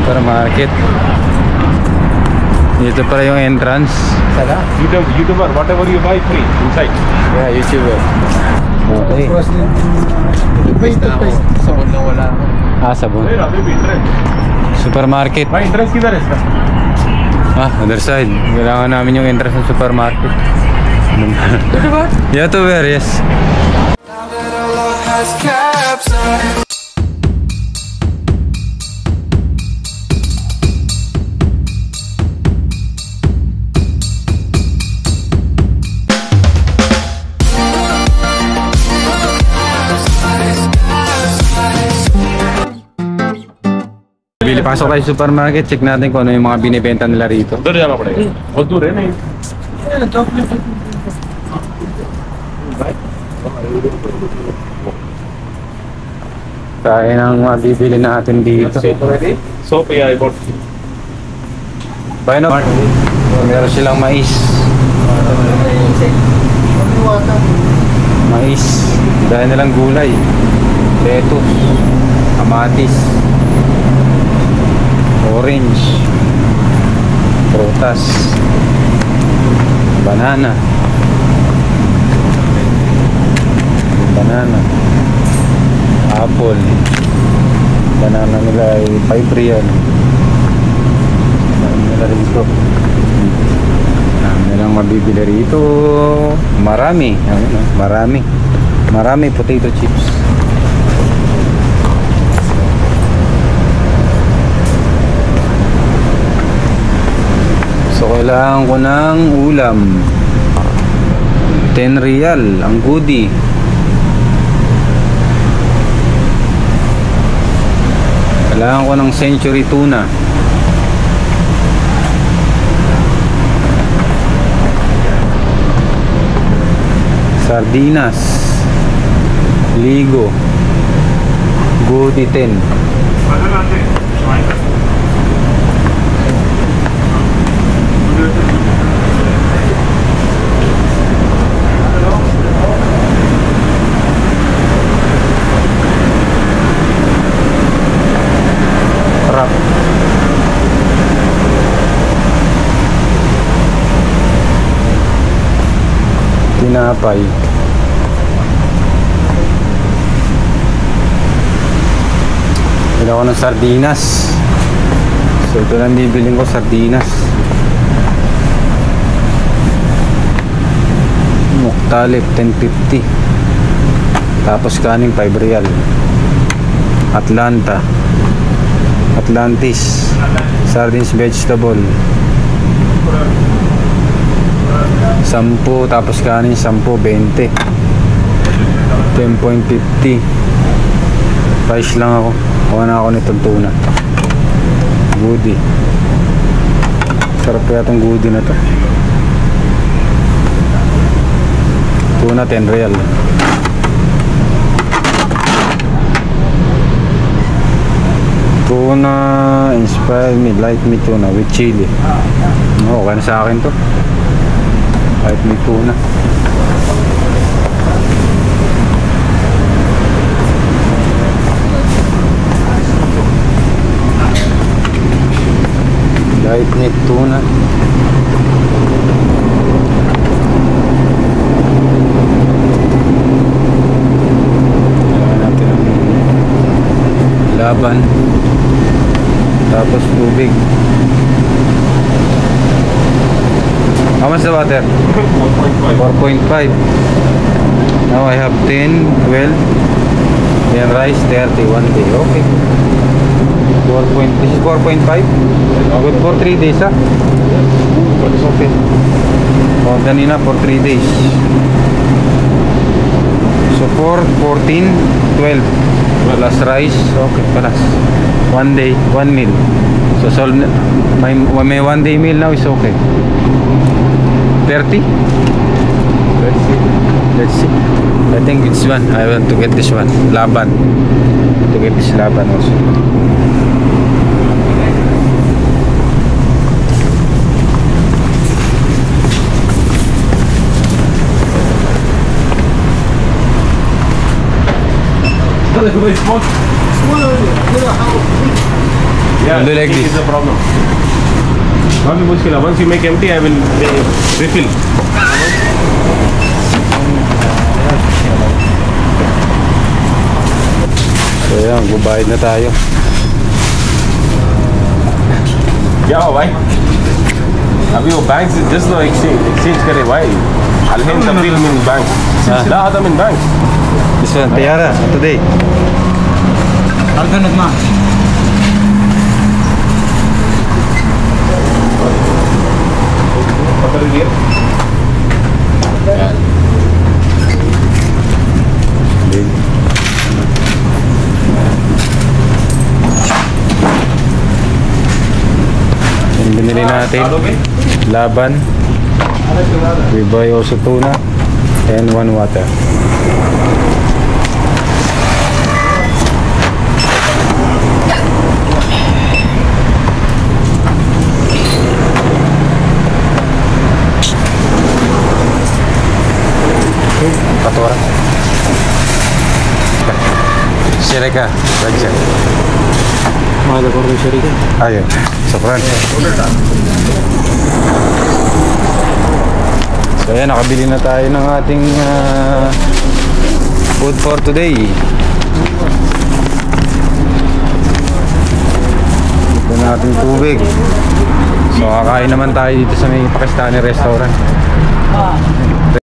Supermarket. Dito pala yung entrance. Sana? YouTuber, whatever you buy free inside. Yeah, YouTuber. Okay. Sabon na wala. Ah, sabon. Supermarket. Bhai, entrance किधर है इसका? Ah, other side. Kailangan namin yung entrance ng supermarket. YouTuber? YouTuber, yes. Bili, pasok tayo sa supermarket, check natin kung ano yung mga binibenta nila rito. उधर जाना पड़ेगा। बहुत दूर है नहीं? Kaya nang mabibili natin dito. Soap या import. Bayan na, meron silang mais. Mais. Dahil nilang gulay. Lettuce. Kamatis. Orange. Prutas. Banana. Banana. Apple. Banana nila ay 5 real. Banana nila rito. Dami nilang mabibili rito. Marami. Marami. Marami potato chips. So kailangan ko ng ulam. 10 real ang goodie. Kailangan ko ng century tuna. Sardinas. Ligo. Goodie 10. Tinapay. Bila ko ng sardinas. So ito lang bibiling ko, sardinas. Muktalip 10.50. Tapos kaning 5 real. Atlanta. Atlantis. Sardines vegetable. 10, tapos kanin 10, 20. 10.50. Price lang ako. Kuha na ako nitong tuna. Goodie. Sarap kaya itong goodie na to. Tuna 10 real. Tuna inspired me, light me tuna with chili. Okay na sa akin to. Kahit may tuna. Light meat tuna. Kailangan natin ang laban. Tapos tubig. How much the water? 4.5. Now I have 10, 12. Then rice 30, 1 day. Okay. 4. This is 4.5. Good for 3 days, ah. It's okay. Oh, ganina for 3 days. So 4, 14, 12. Plus rice. Okay, plus 1 day, 1 meal. So solve. May 1 day meal now is okay. 30. Let's see. Let's see. I think it's one. I want to get this one. Laban. To get this laban also. Yeah, Only like this this. is the problem. Not mushkila. Once you make empty, I will refill. So yan, gubayad na tayo. क्या हुआ भाई? अभी वो बैंक से just no exchange करे भाई. Alhen तब्दील min bank. لا هذا min bank. This one, Tiara, today. Alkan na. पकड़ लिया. Yung binili natin, laban. We buy also tuna and one water. Katora. Syarika, Raja. Mahal ko rin Syarika. Ayun, safran. So ayan, nakabili na tayo ng ating food for today. Ito na ating tubig. So kakain naman tayo dito sa may Pakistani restaurant.